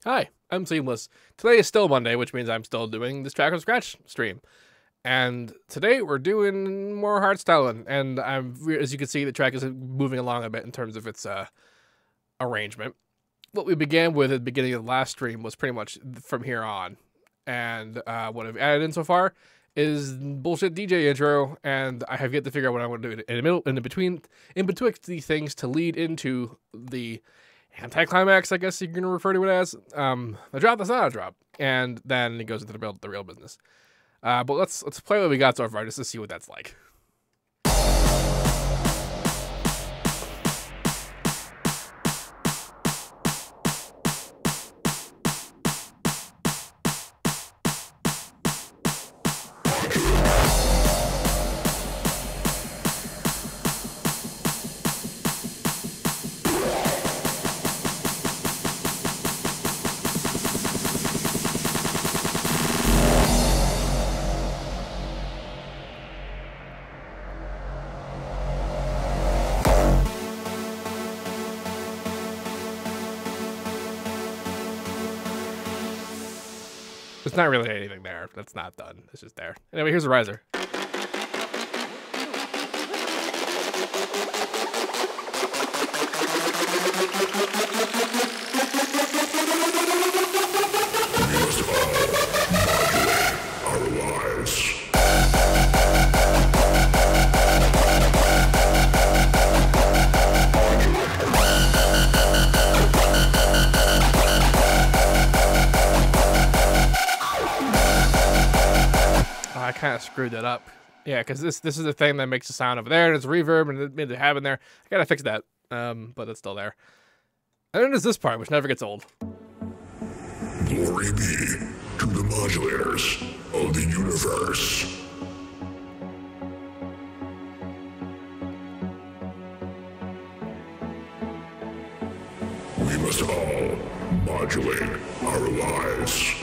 Hi, I'm Seamless. Today is still Monday, which means I'm still doing this track from scratch stream. And today we're doing more hardstyling, and as you can see, the track is moving along a bit in terms of its arrangement. What we began with at the beginning of the last stream was pretty much from here on, and what I've added in so far is bullshit DJ intro, and I have yet to figure out what I want to do in the middle, in betwixt the things to lead into the anticlimax, I guess you're gonna refer to it as. The drop that's not a drop, and then it goes into the real business. But let's play what we got so far just to see what that's like. There's not really anything there. That's not done. It's just there. Anyway, here's a riser. I kind of screwed that up. Yeah, because this is the thing that makes the sound over there, and it's reverb, and it made it happen there. I gotta fix that, but it's still there. And then there's this part, which never gets old. Glory be to the modulators of the universe. We must all modulate our lives.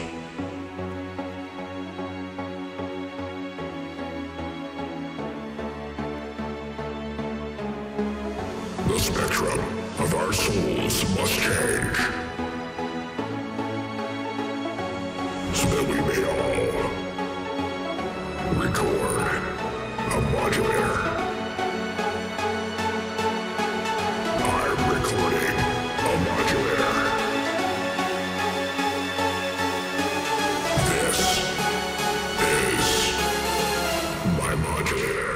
The spectrum of our souls must change, so that we may all record a modulator. I'm recording a modulator. This is my modulator.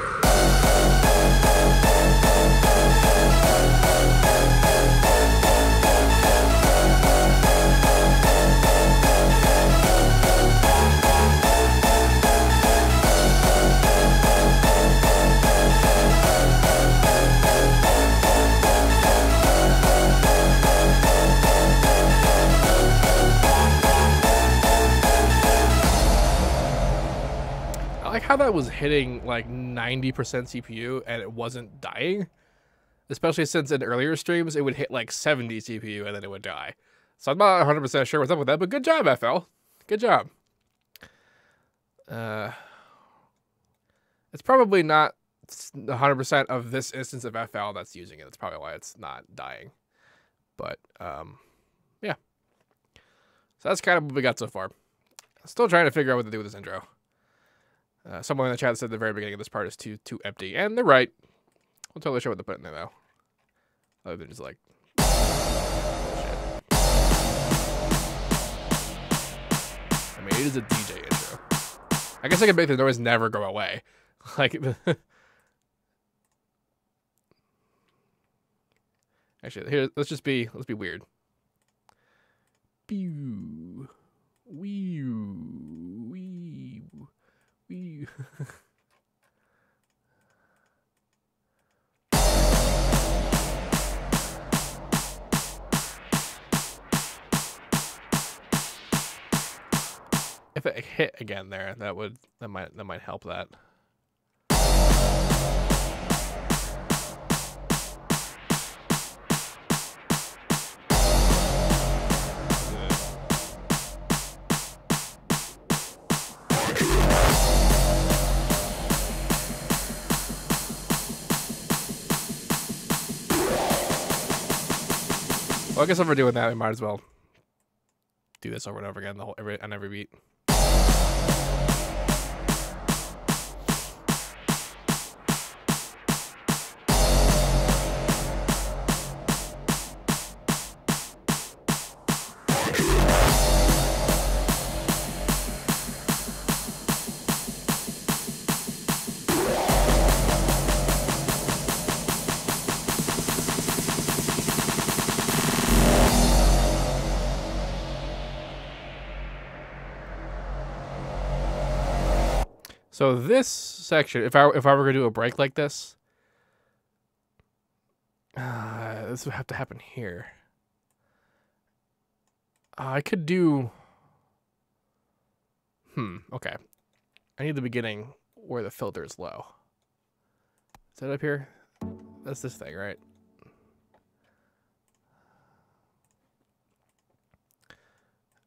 I like how that was hitting like 90% CPU and it wasn't dying. Especially since in earlier streams, it would hit like 70 CPU and then it would die. So I'm not 100% sure what's up with that, but good job, FL. Good job. It's probably not 100% of this instance of FL that's using it. That's probably why it's not dying. But, yeah. So that's kind of what we got so far. Still trying to figure out what to do with this intro. Someone in the chat said the very beginning of this part is too empty, and they're right. I'm totally sure what to put in there, though. Other than just like... shit. I mean, it is a DJ intro. I guess I can make the noise never go away. Like... Actually, here, let's be weird. Pew. Wee. Wee. Wee. If it hit again there, that might help that. Well, I guess if we're doing that, we might as well do this over and over again on every beat. So this section, if I were gonna do a break like this, this would have to happen here. I could do. Okay. I need the beginning where the filter is low. Is that up here? That's this thing, right?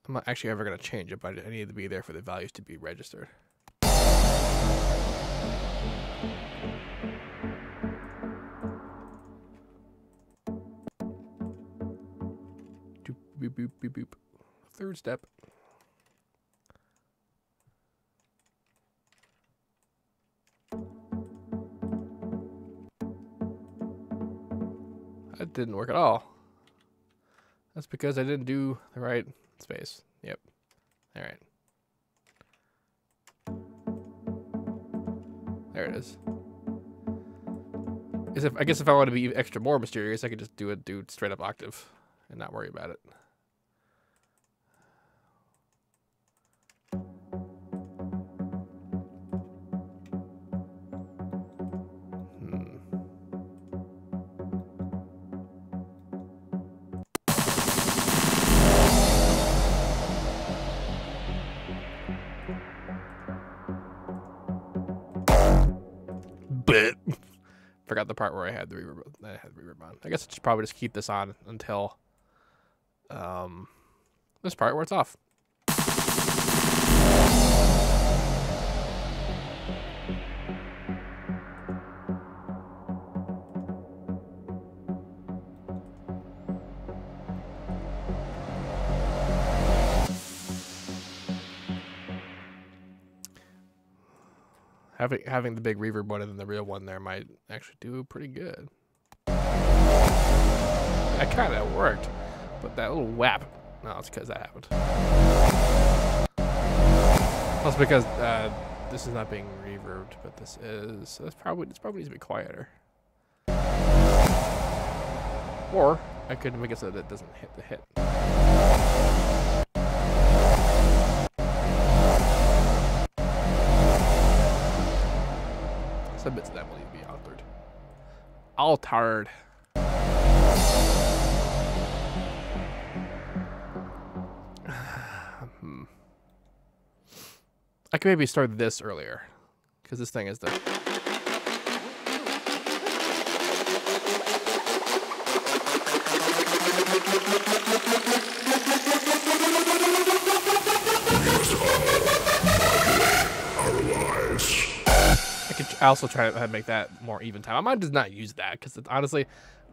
I'm not actually ever gonna change it, but I need to be there for the values to be registered. Boop, boop, boop, boop. Third step. That didn't work at all. That's because I didn't do the right space. Yep. All right. There it is. I guess if I want to be extra more mysterious, I could just do straight up octave and not worry about it. But forgot the part where I had the reverb. On. I guess I should probably just keep this on until this part where it's off. Having the big reverb one and then the real one there might actually do pretty good. That kind of worked, but that little whap. No, it's because that happened. Plus, because this is not being reverbed, but this is. So this probably needs to be quieter. Or I could make it so that it doesn't hit the hit. Some bits of that will need to be altered. Altered. I could maybe start this earlier, because this thing is the. I also try to make that more even time. I might just not use that because honestly,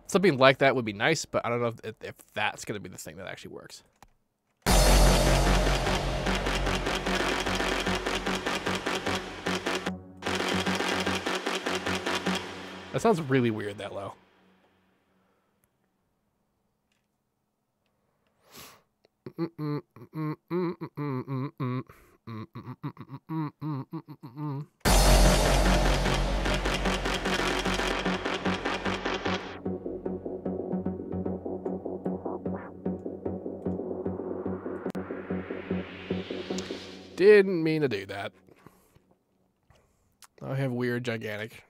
something like that would be nice, but I don't know if that's going to be the thing that actually works. That sounds really weird that low. Didn't mean to do that. I have weird, gigantic.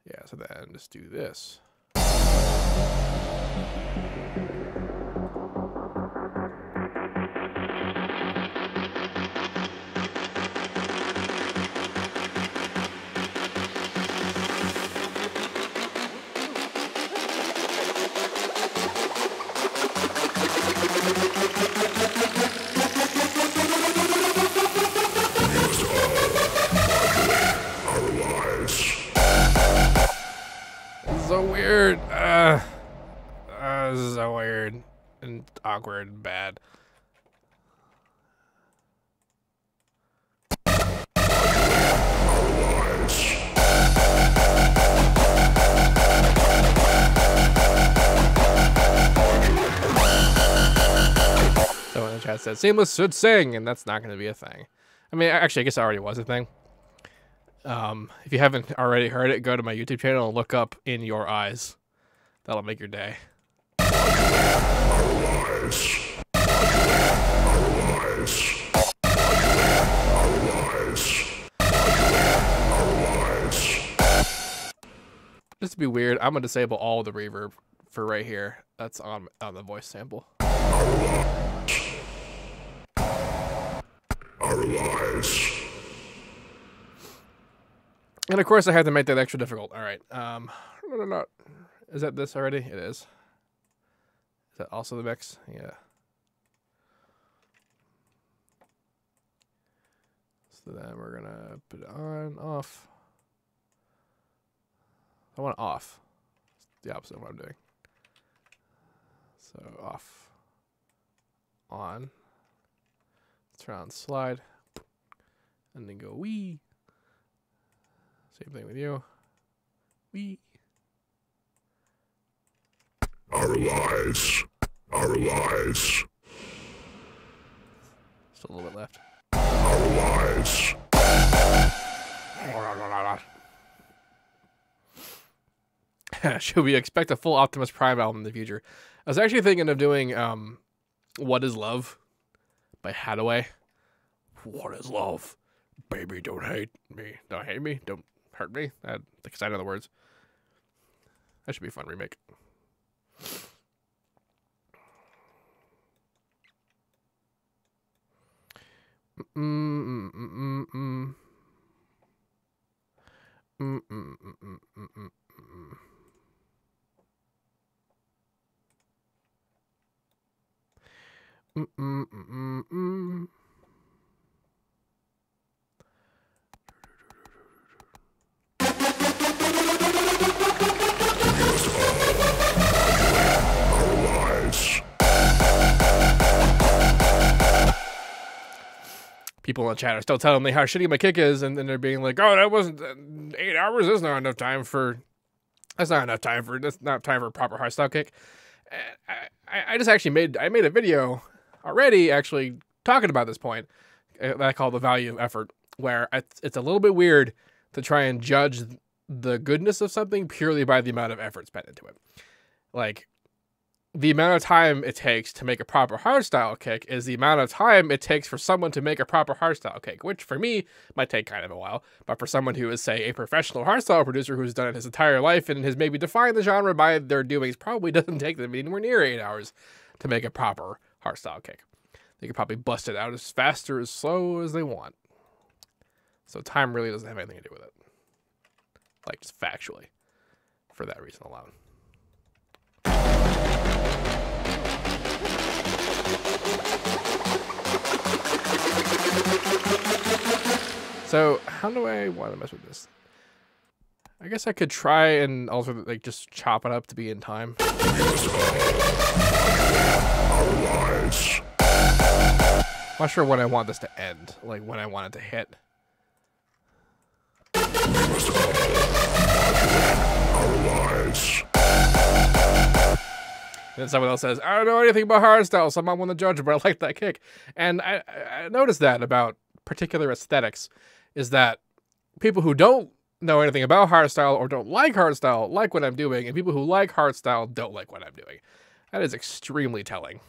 Yeah, so then just do this. So weird. This is so weird. and awkward and bad. So in the chat said Seamless should sing, and that's not going to be a thing. I mean, actually, I guess it already was a thing. If you haven't already heard it, go to my YouTube channel and look up "In Your Eyes." That'll make your day. Just to be weird, I'm gonna disable all the reverb for right here. That's on the voice sample. Our lives. And of course, I have to make that extra difficult. All right. No. Is that this already? It is. Is that also the mix? Yeah. So then we're gonna put it on, off. I want it off. It's the opposite of what I'm doing. So off, on. Turn on slide, and then go wee. Same thing with you. Wee. Our lives. Our lives. Still a little bit left. Our lives. Should we expect a full Optimus Prime album in the future? I was actually thinking of doing What Is Love by Hadaway. What is love? Baby, don't hate me. Don't hate me. Don't hurt me. Because I know the words. That should be a fun remake. People in the chat are still telling me how shitty my kick is, and then they're being like, "Oh, that wasn't 8 hours. That's not enough time for. That's not time for a proper hardstyle kick." I just actually made a video already actually talking about this point that I call the value of effort, where it's a little bit weird to try and judge the goodness of something purely by the amount of effort spent into it. Like, the amount of time it takes to make a proper hardstyle kick is the amount of time it takes for someone to make a proper hardstyle kick, which for me might take kind of a while, but for someone who is, say, a professional hardstyle producer who's done it his entire life and has maybe defined the genre by their doings, probably doesn't take them anywhere near 8 hours to make a proper hardstyle kick. They could probably bust it out as fast or as slow as they want. So time really doesn't have anything to do with it. Like, just factually, for that reason alone. So, how do I want to mess with this? I guess I could try and also, like, just chop it up to be in time. I'm not sure when I want this to end, like when I want it to hit. And then someone else says, I don't know anything about hardstyle, so I'm not one to judge, but I like that kick. And I noticed that about particular aesthetics, is that people who don't know anything about hardstyle or don't like hardstyle like what I'm doing, and people who like hardstyle don't like what I'm doing. That is extremely telling.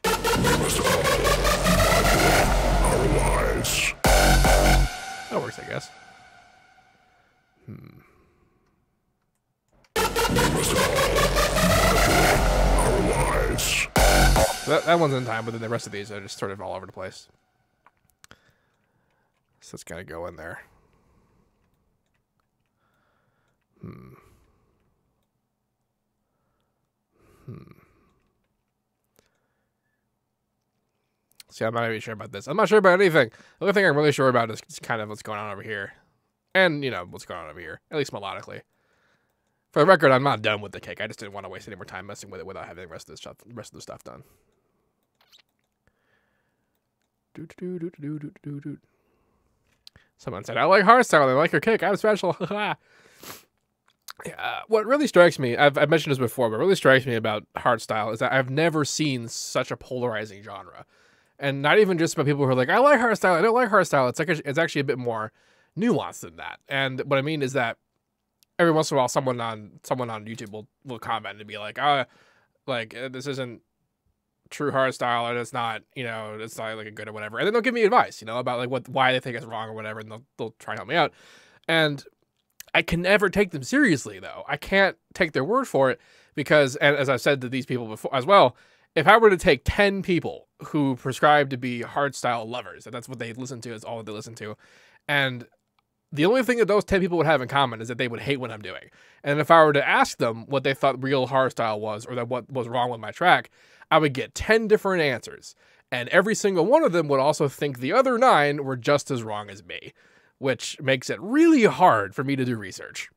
That works, I guess. So that one's in time, but then the rest of these are just sort of all over the place. So it's gotta go in there. See, I'm not even sure about this. I'm not sure about anything. The only thing I'm really sure about is kind of what's going on over here. And, you know, what's going on over here. At least melodically. For the record, I'm not done with the kick. I just didn't want to waste any more time messing with it without having the rest of the stuff done. Someone said, I like Hardstyle. I like your kick. I'm special. Yeah, what really strikes me, I've mentioned this before, but what really strikes me about Hardstyle is that I've never seen such a polarizing genre. And not even just about people who are like, I like Hardstyle, I don't like Hardstyle. It's actually a bit more nuanced than that. And what I mean is that every once in a while, someone on YouTube will comment and be like, this isn't true Hardstyle, and it's not, it's not like a good or whatever. And then they'll give me advice, about like why they think it's wrong or whatever, and they'll try and help me out. And I can never take them seriously, though. I can't take their word for it because, and as I've said to these people before as well, if I were to take 10 people who prescribe to be Hardstyle lovers, and that's what they listen to, is all that they listen to, and the only thing that those 10 people would have in common is that they would hate what I'm doing. And if I were to ask them what they thought real Hardstyle was, or that what was wrong with my track, I would get 10 different answers. And every single one of them would also think the other 9 were just as wrong as me, which makes it really hard for me to do research.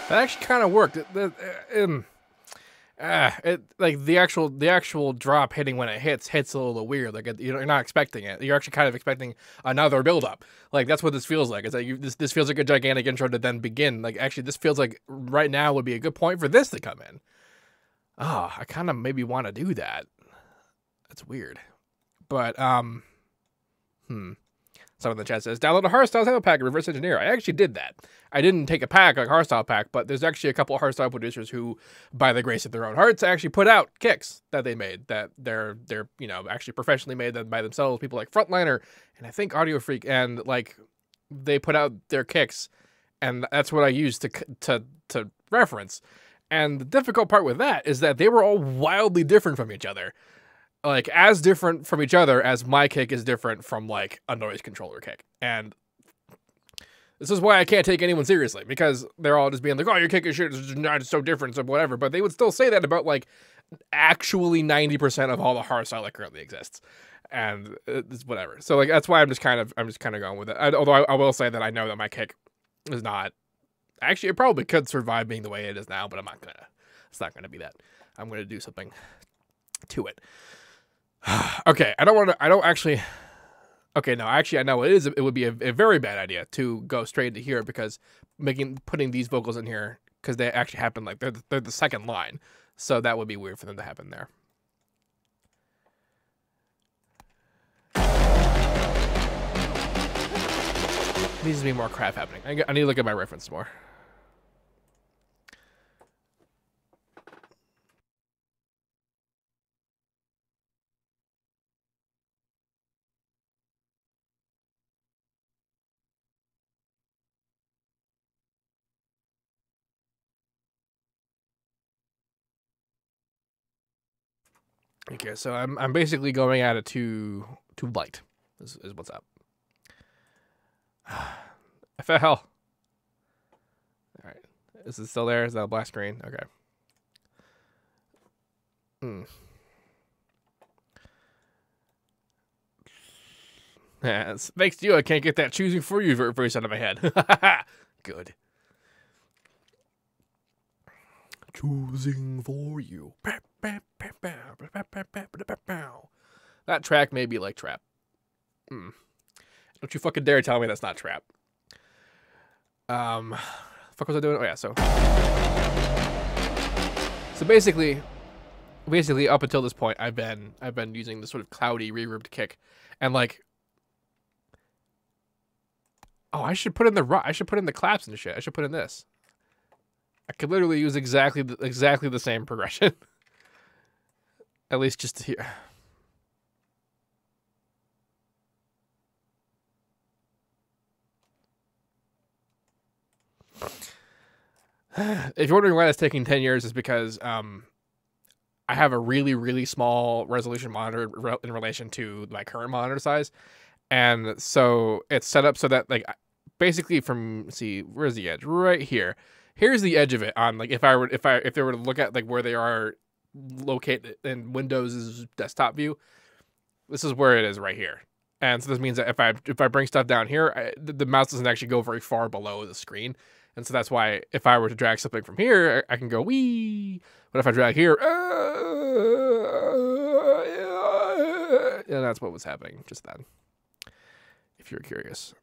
That actually kind of worked. Like the actual drop hitting when it hits a little weird. Like you're not expecting it. You're actually kind of expecting another build up. Like that's what this feels like. It's like this feels like a gigantic intro to then begin. Like actually, this feels like right now would be a good point for this to come in. Oh, I kind of maybe want to do that. That's weird, but Someone in the chat says, download a Hardstyle sample pack and reverse engineer. I actually did that. I didn't take a pack, like Hardstyle pack, but there's actually a couple of Hardstyle producers who, by the grace of their own hearts, actually put out kicks that they made, that they're actually professionally made them by themselves. People like Frontliner and I think Audio Freak, and like they put out their kicks, and that's what I used to reference. And the difficult part with that is that they were all wildly different from each other. Like, as different from each other as my kick is different from, like, a noise controller kick. And this is why I can't take anyone seriously, because they're all just being like, oh, your kick is shit, it's not so different, so whatever. But they would still say that about, like, actually 90% of all the Hardstyle that currently exists. And it's whatever. So, like, that's why I'm just kind of going with it. Although I will say that I know that my kick is not... Actually, it probably could survive being the way it is now, but I'm not gonna... It's not gonna be that. I'm gonna do something to it. Okay, I don't actually... Okay, no, actually, I know it would be a very bad idea to go straight into here, because putting these vocals in here, because they actually happen, like, they're the second line, so that would be weird for them to happen there. Needs to be more crap happening. I need to look at my reference more. Okay, so I'm basically going at it too light. Is what's up. I fell. All right, is it still there? Is that a black screen? Okay. Yeah, thanks to you, I can't get that choosing for you voice out of my head. Good. Choosing for you. That track may be like trap. Don't you fucking dare tell me that's not trap. Fuck was I doing? Oh yeah, so basically up until this point I've been using this sort of cloudy reverbed kick, and like, oh, I should put in the claps and shit. I should put in this. I could literally use exactly the same progression. At least just here. If you're wondering why that's taking 10 years, is because I have a really, really small resolution monitor in relation to my current monitor size. And so it's set up so that, like, basically where's the edge? Right here. Here's the edge of it on, like, if they were to look at, like, where they are located in Windows' desktop view, this is where it is right here. And so this means that if I bring stuff down here, the mouse doesn't actually go very far below the screen. And so that's why if I were to drag something from here, I can go wee. But if I drag here, and that's what was happening just then, if you're curious.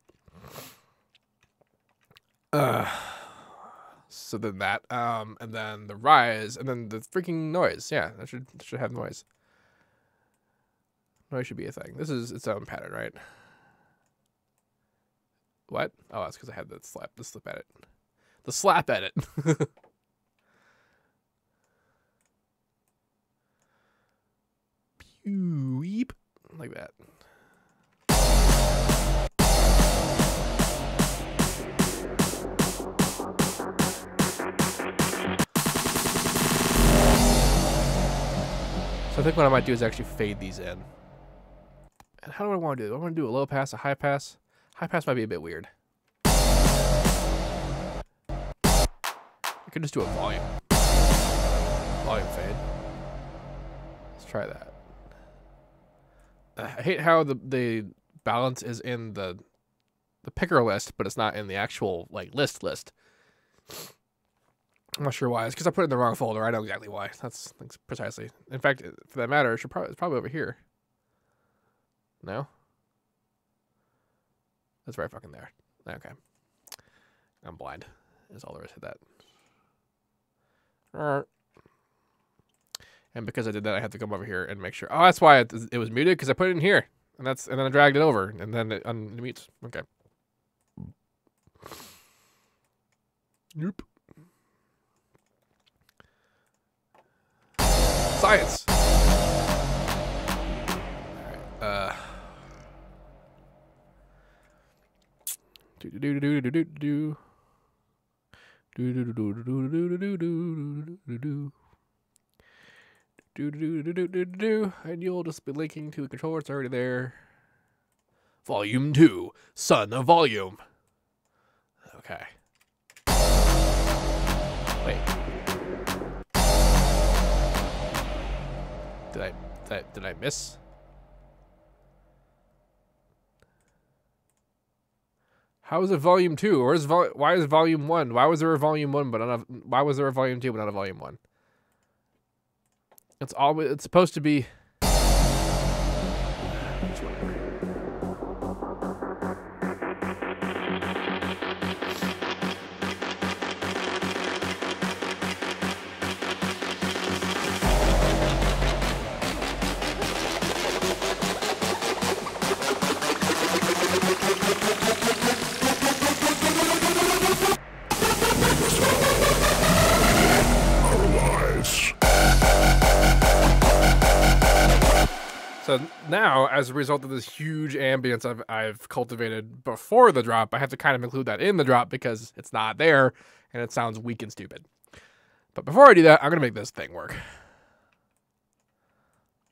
So then that, and then the rise, and then the freaking noise. Yeah, that should have noise. Noise should be a thing. This is its own pattern, right? What? Oh, that's because I had the slap edit. The slap edit. Pew, weep. Like that. So I think what I might do is actually fade these in. And how do I want to do it? Do I want to do a low pass, a high pass? High pass might be a bit weird. I could just do a volume fade. Let's try that. I hate how the balance is in the picker list, but it's not in the actual, like, list. I'm not sure why. It's because I put it in the wrong folder. I know exactly why. That's precisely. In fact, for that matter, it's probably over here. No? That's right fucking there. Okay. I'm blind. That's all there is to that. And because I did that, I had to come over here and make sure. Oh, that's why it was muted, because I put it in here, and then I dragged it over, and then it unmutes. Okay. Nope. Science. All right. And you'll just be linking to the controller. It's already there. Volume 2, Son of Volume. Okay. Wait. Did I miss? How is it volume 2? Or why is volume 1? Why was there a volume 1 why was there a volume 2 but not a volume 1? It's supposed to be. So now, as a result of this huge ambience I've cultivated before the drop, I have to kind of include that in the drop because it's not there and it sounds weak and stupid. But before I do that, I'm going to make this thing work.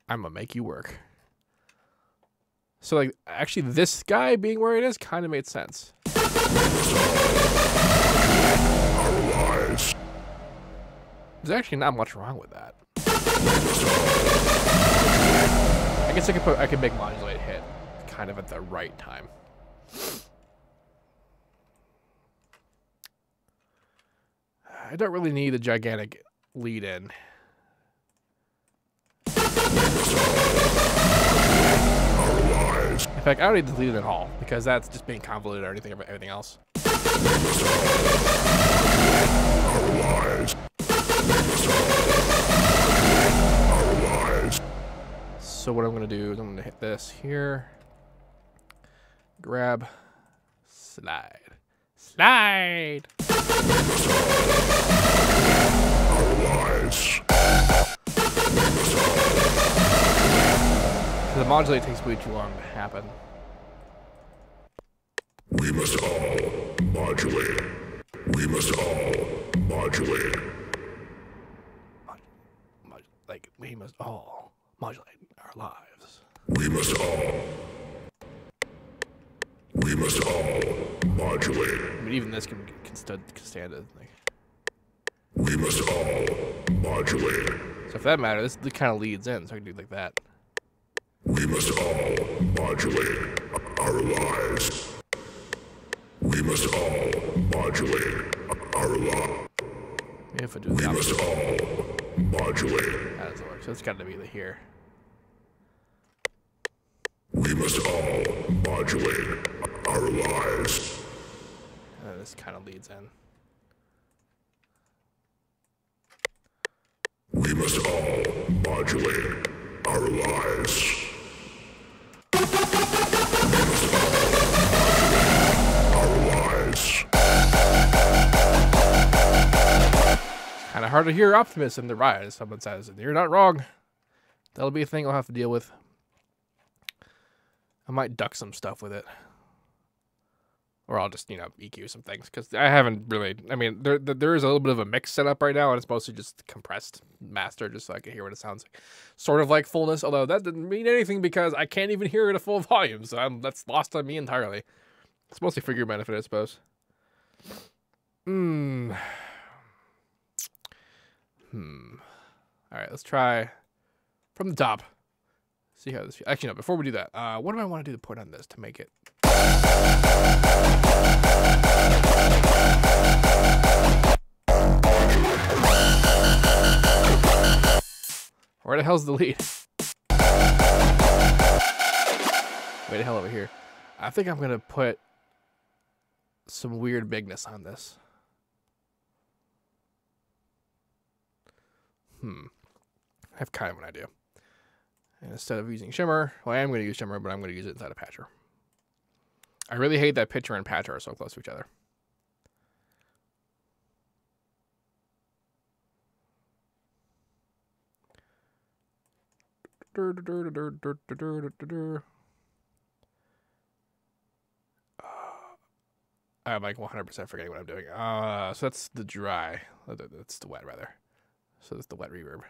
I'm going to make you work. So, like, actually this guy being where it is kind of made sense. There's actually not much wrong with that. I guess I could make modulate hit kind of at the right time. I don't really need a gigantic lead in. In fact, I don't need to lead in at all because that's just being convoluted or everything else. So what I'm going to do is I'm going to hit this here. Grab. Slide. Slide! The modulate takes way too long to happen. We must all modulate. We must all modulate. Like, we must all modulate our lives. We must all. We must all modulate. I mean, even this can stand it. Like. We must all modulate. So for that matter, this kind of leads in, so I can do it like that. We must all modulate our lives. We must all modulate our lives. If I do we must all modulate. That doesn't work, so it's got to be the here. We must all modulate our lives. And then this kind of leads in. We must all modulate our lives. Kind of hard to hear Optimus in the rise, someone says, and you're not wrong. That'll be a thing I'll have to deal with. I might duck some stuff with it. Or I'll just, EQ some things, because I haven't really, I mean, there is a little bit of a mix set up right now, and it's mostly just compressed master, just so I can hear what it sounds like. Sort of like fullness, although that didn't mean anything, because I can't even hear it at full volume, so that's lost on me entirely. It's mostly for your benefit, I suppose. Alright, let's try from the top. See how this feels. Actually, no, before we do that, what do I want to do to put on this to make it? Where the hell's the lead? Way the hell over here. I think I'm going to put some weird bigness on this. I have kind of an idea. And instead of using shimmer, well, I am going to use shimmer, but I'm going to use it inside a patcher. I really hate that pitcher and patcher are so close to each other. I'm like 100% forgetting what I'm doing. So that's the dry. That's the wet, rather. So that's the wet reverb.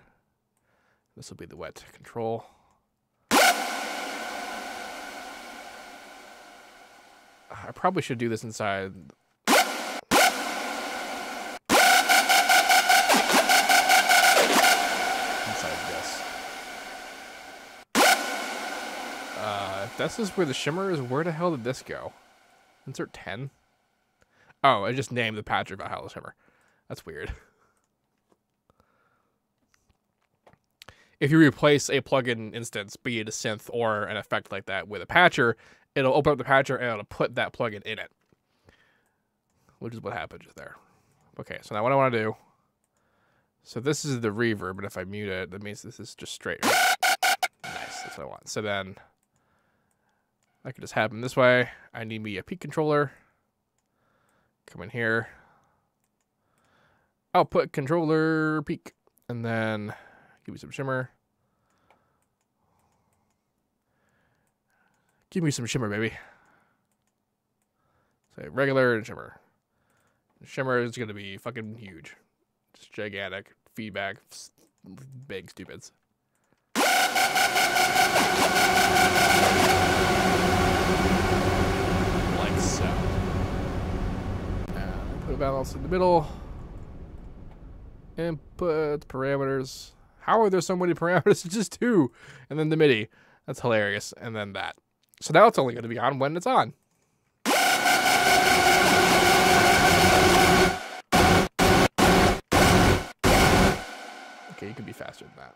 This will be the wet control. I probably should do this inside. Inside this. If this is where the shimmer is, where the hell did this go? Insert 10? Oh, I just named the patcher Valhalla shimmer. That's weird. If you replace a plugin instance, be it a synth or an effect like that, with a patcher, it'll open up the patcher and it'll put that plugin in it. Which is what happens there. Okay, so now what I want to do. So this is the reverb, but if I mute it, that means this is just straight. Right? Nice, that's what I want. So then, that could just happen this way. I need me a peak controller. Come in here. Output controller peak. And then give me some shimmer. Give me some shimmer, baby. So regular and shimmer. Shimmer is going to be fucking huge. Just gigantic. Feedback. Big stupids. Like so. Put a balance in the middle. Input parameters. How are there so many parameters? It's just 2. And then the MIDI. That's hilarious. And then that. So now it's only going to be on when it's on. Okay, you can be faster than that.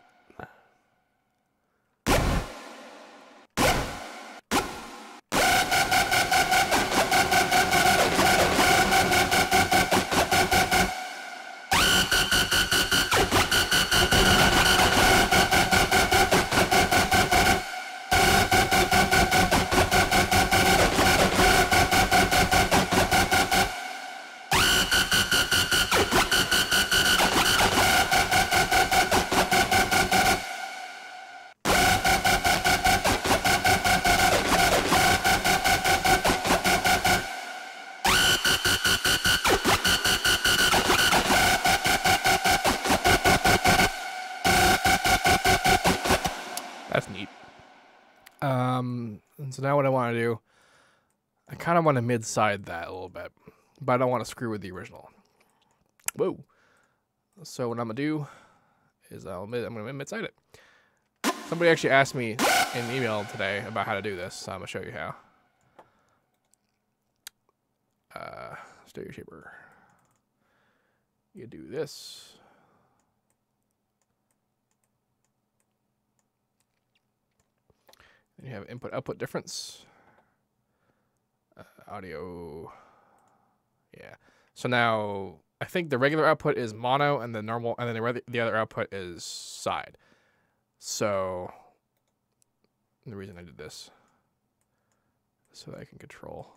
That's neat. And so now what I want to do, I kind of want to mid-side that a little bit, but I don't want to screw with the original. Whoa. So what I'm going to do is I'm going to mid-side it. Somebody actually asked me in an email today about how to do this, so I'm going to show you how. Stereo shaper. You do this. And you have input output difference. Audio. Yeah. So now I think the regular output is mono and the normal, and then the other output is side. So the reason I did this so that I can control.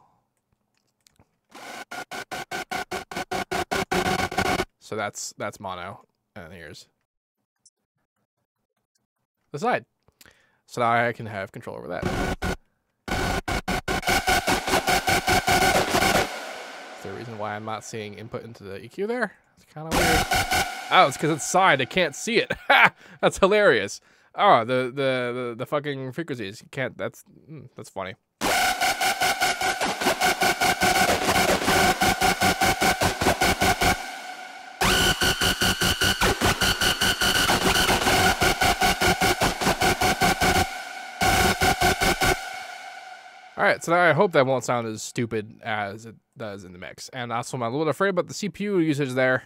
So that's mono, and here's the side. So now I can have control over that. Is there a reason why I'm not seeing input into the EQ there? It's kind of weird. Oh, it's because it's side. I can't see it. That's hilarious. Oh, the fucking frequencies. You can't. That's funny. All right, so now I hope that won't sound as stupid as it does in the mix. And also, I'm a little afraid about the CPU usage there.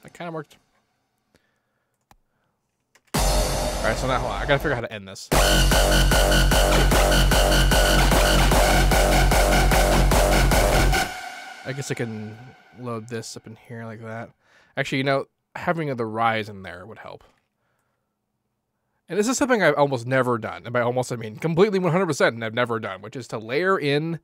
That kind of worked. All right, so now hold on. I gotta figure out how to end this. I guess I can load this up in here like that. Actually, you know, having the rise in there would help. And this is something I've almost never done. And by almost, I mean completely 100% and I've never done, which is to layer in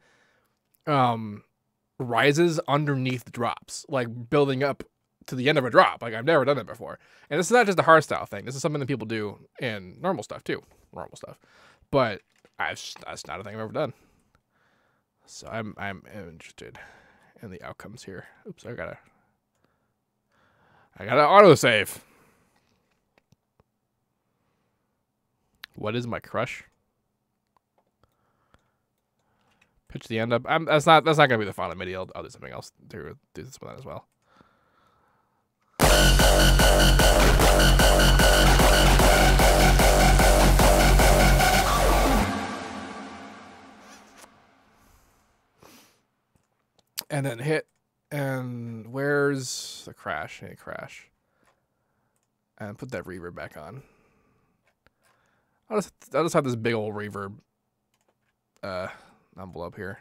rises underneath drops, like building up to the end of a drop. Like I've never done it before. And this is not just a hardstyle thing. This is something that people do in normal stuff too. Normal stuff. But that's not a thing I've ever done. So I'm interested in the outcomes here. Oops, I gotta autosave. What is my crush? Pitch the end up. That's not gonna be the final MIDI. I'll do something else to do this one as well. And then hit, and where's the crash? Hey, crash. And put that reverb back on. I'll just have this big old reverb envelope here.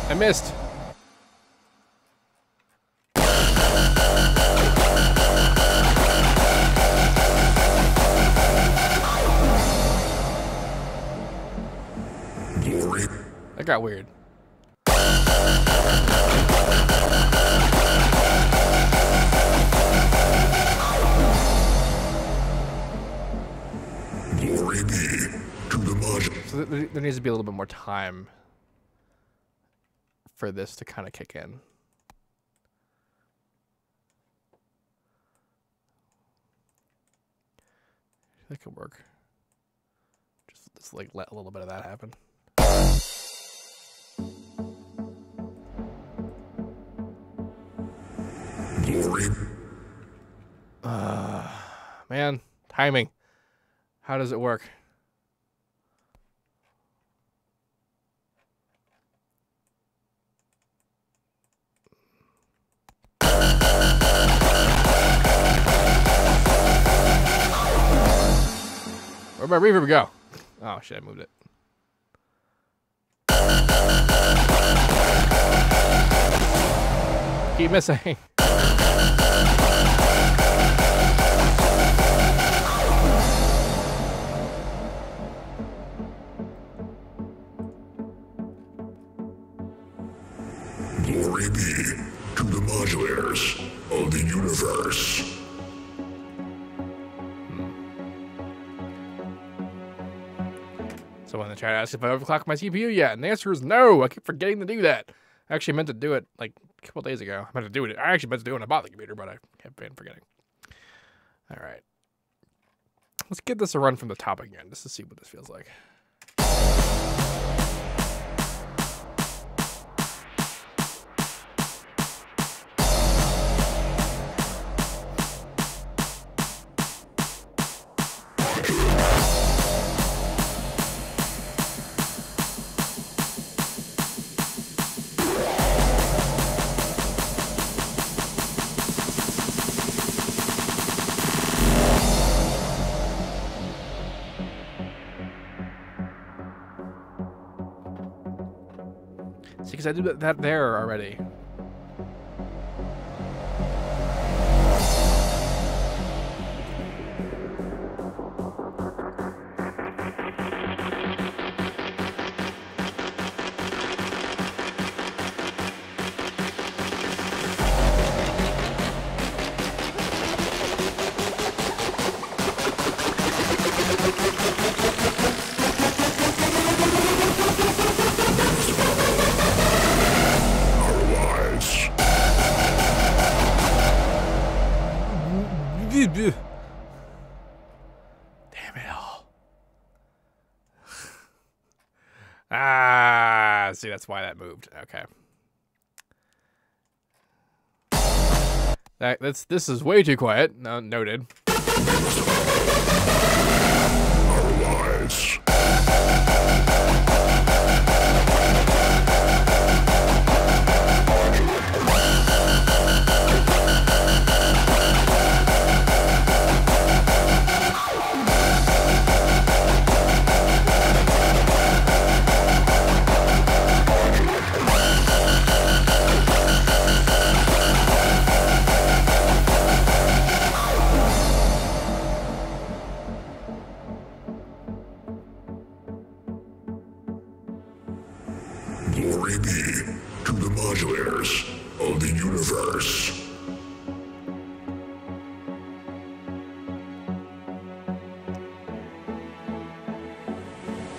I missed. That got weird. Glory be to the modulator. So there needs to be a little bit more time for this to kind of kick in. That could work. Just like let a little bit of that happen. Glory. Man, timing. How does it work? Where'd my reverb go? Oh shit, I moved it. Keep missing. Glory be to the modulators of the universe. Someone in the chat asked if I overclocked my CPU yet, and the answer is no. I keep forgetting to do that. I actually meant to do it like a couple days ago. I meant to do it. I actually meant to do it when I bought the computer, but I have been forgetting. All right. Let's give this a run from the top again, just to see what this feels like. See, because I did that there already. Damn it all. Ah, see, that's why that moved. Okay. This is way too quiet. No, noted. Our lives. Glory be to the modulators of the universe.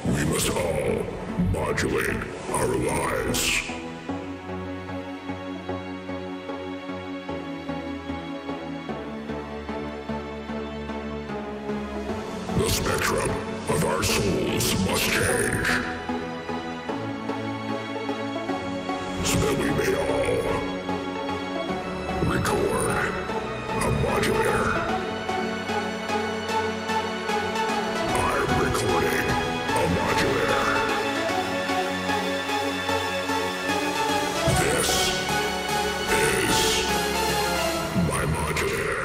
We must all modulate our lives. The spectrum of our souls must change, so that we may all record a modulator. I'm recording a modulator. This is my modulator.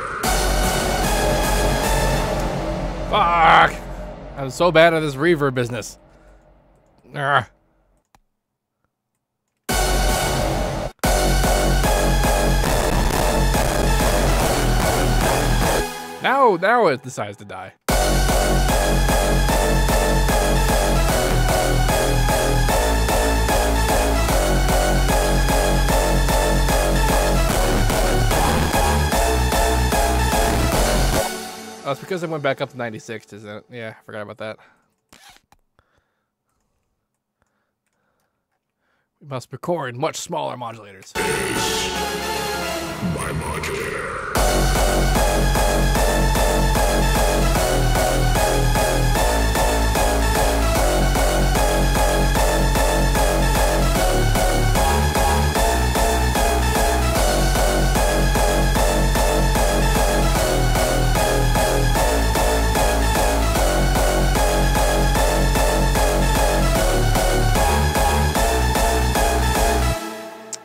Fuck! I'm so bad at this reverb business. Arrgh. Now it decides to die. because I went back up to 96, isn't it? Yeah, I forgot about that. We must record much smaller modulators. My modulator.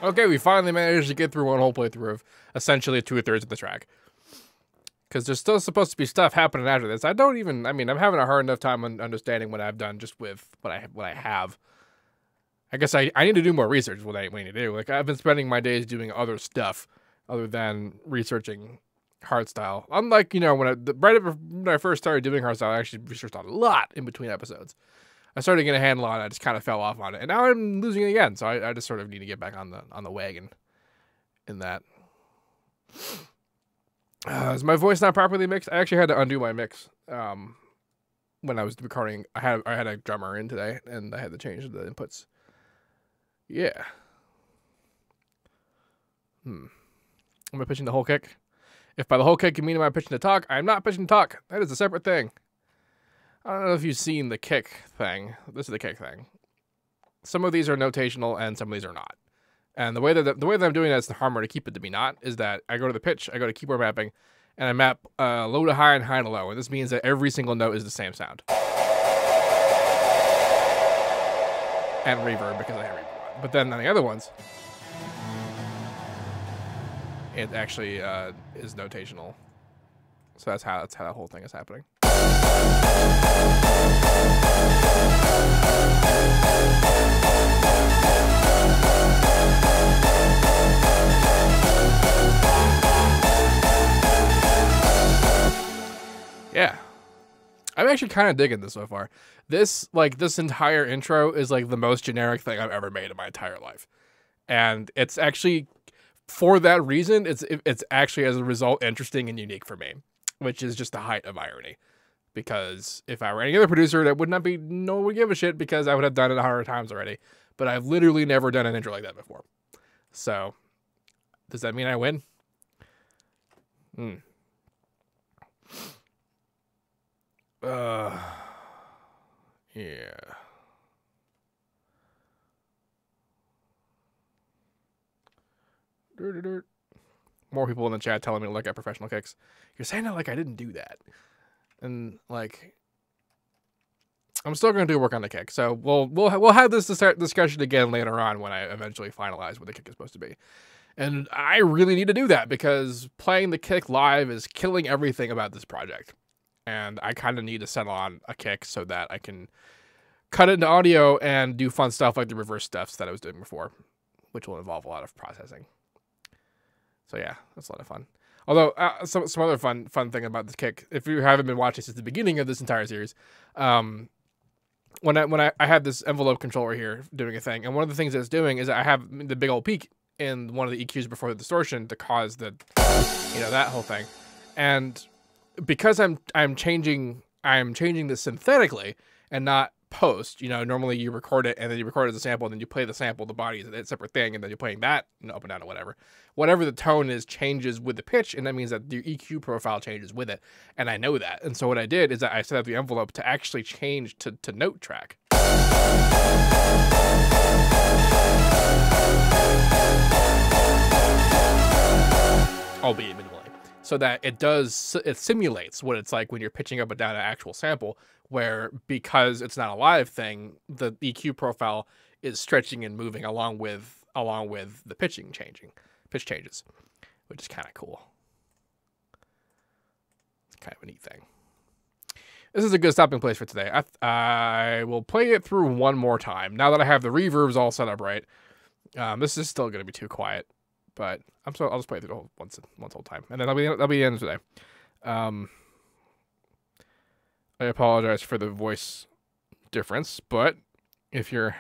Okay, we finally managed to get through one whole playthrough of essentially 2/3 of the track. Because there's still supposed to be stuff happening after this. I'm having a hard enough time understanding what I've done just with what I have. I guess I need to do more research, what I need to do. Like, I've been spending my days doing other stuff other than researching Hardstyle. Unlike, when I first started doing Hardstyle, I actually researched a lot in between episodes. I started getting a handle on it. I just kind of fell off on it, and now I'm losing it again. So I just sort of need to get back on the wagon in that. Is my voice not properly mixed? I actually had to undo my mix when I was recording. I had a drummer in today, and I had to change the inputs. Yeah. Am I pitching the whole kick? If by the whole kick you mean am I pitching the talk, I'm not pitching the talk. That is a separate thing. I don't know if you've seen the kick thing. This is the kick thing. Some of these are notational and some of these are not. And the way that I'm doing that is the harder to keep it to be not is that I go to the pitch, I go to keyboard mapping, and I map low to high and high to low. And this means that every single note is the same sound. And reverb because I have reverb. But then on the other ones, it actually is notational. So that's how that whole thing is happening. Yeah. I'm actually kind of digging this so far. This entire intro is like the most generic thing I've ever made in my entire life. And it's actually, for that reason, it's actually as a result interesting and unique for me, which is just the height of irony. Because if I were any other producer, that would not be, no one would give a shit because I would have done it 100 times already. But I've literally never done an intro like that before. So, does that mean I win? Yeah. More people in the chat telling me to look at professional kicks. You're saying that like I didn't do that. And like, I'm still going to do work on the kick. So we'll have this discussion again later on when I eventually finalize what the kick is supposed to be. And I really need to do that because playing the kick live is killing everything about this project. And I kind of need to settle on a kick so that I can cut it into audio and do fun stuff like the reverse stuffs that I was doing before, which will involve a lot of processing. So yeah, that's a lot of fun. Although some other fun thing about this kick, if you haven't been watching since the beginning of this entire series, when I had this envelope controller here doing a thing, and one of the things that it's doing is I have the big old peak in one of the EQs before the distortion to cause the, that whole thing, and because I'm changing this synthetically and not post. Normally you record it and then you record it as a sample and then you play the sample. The body is a separate thing, and then you're playing that up and down or whatever. Whatever the tone is changes with the pitch, and that means that the EQ profile changes with it. And I know that. And so what I did is I set up the envelope to actually change to note track. Albeit minimally. So that it simulates what it's like when you're pitching up and down an actual sample, where because it's not a live thing, the EQ profile is stretching and moving along with the pitch changes, which is kind of cool. It's kind of a neat thing. This is a good stopping place for today. I will play it through one more time now that I have the reverbs all set up right. This is still going to be too quiet, but I'll just play it through once whole time, and then that'll be the end of today. I apologize for the voice difference, but if your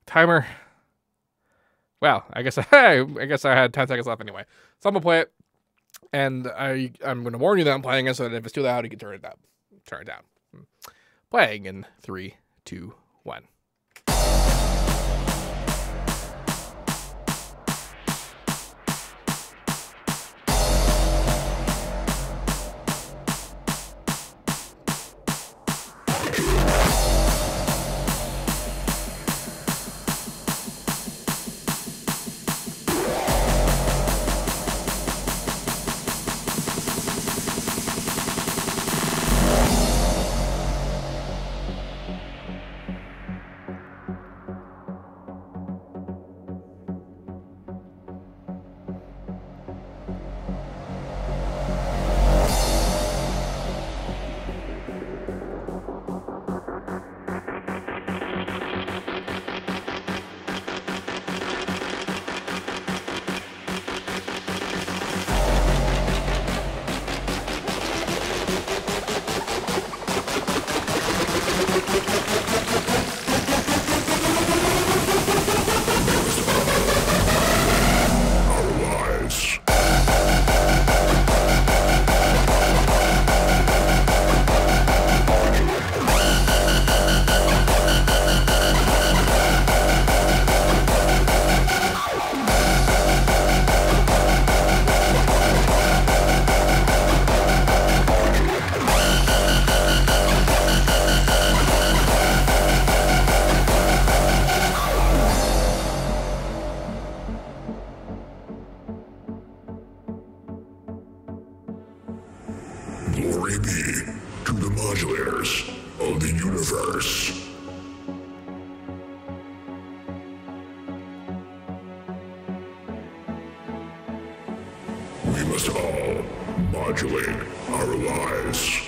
timer, well, I guess I had 10 seconds left anyway, so I'm gonna play it. And I'm going to warn you that I'm playing it so that if it's too loud, you can turn it down. Turn it down. Playing in 3, 2, 1. Glory be to the modulators of the universe. We must all modulate our lives.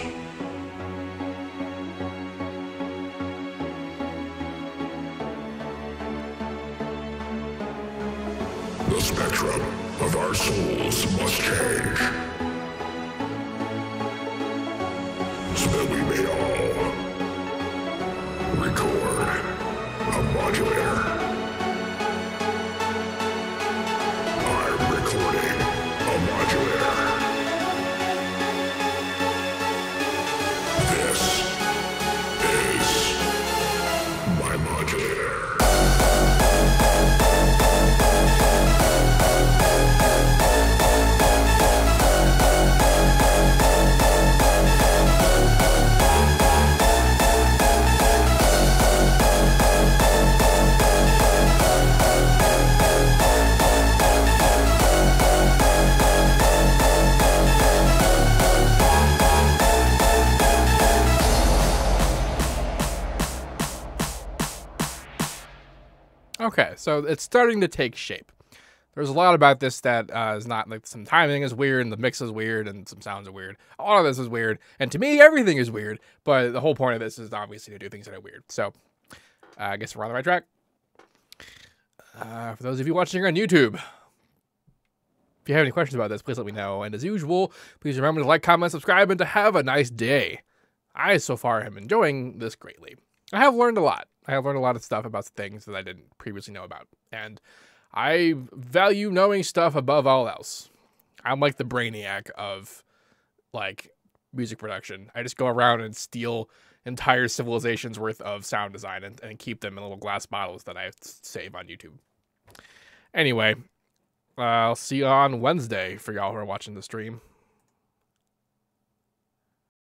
The spectrum of our souls must change, so that we may all record a modulator. I'm recording a modulator. This is my modulator. Okay, so it's starting to take shape. There's a lot about this that is not, like, some timing is weird, and the mix is weird, and some sounds are weird. All of this is weird, and to me, everything is weird, but the whole point of this is obviously to do things that are weird. So, I guess we're on the right track. For those of you watching on YouTube, if you have any questions about this, please let me know. And as usual, please remember to like, comment, subscribe, and to have a nice day. I, so far, am enjoying this greatly. I have learned a lot. I have learned a lot of stuff about things that I didn't previously know about. And I value knowing stuff above all else. I'm like the brainiac of, like, music production. I just go around and steal entire civilizations worth of sound design and keep them in little glass bottles that I save on YouTube. Anyway, I'll see you on Wednesday for y'all who are watching the stream.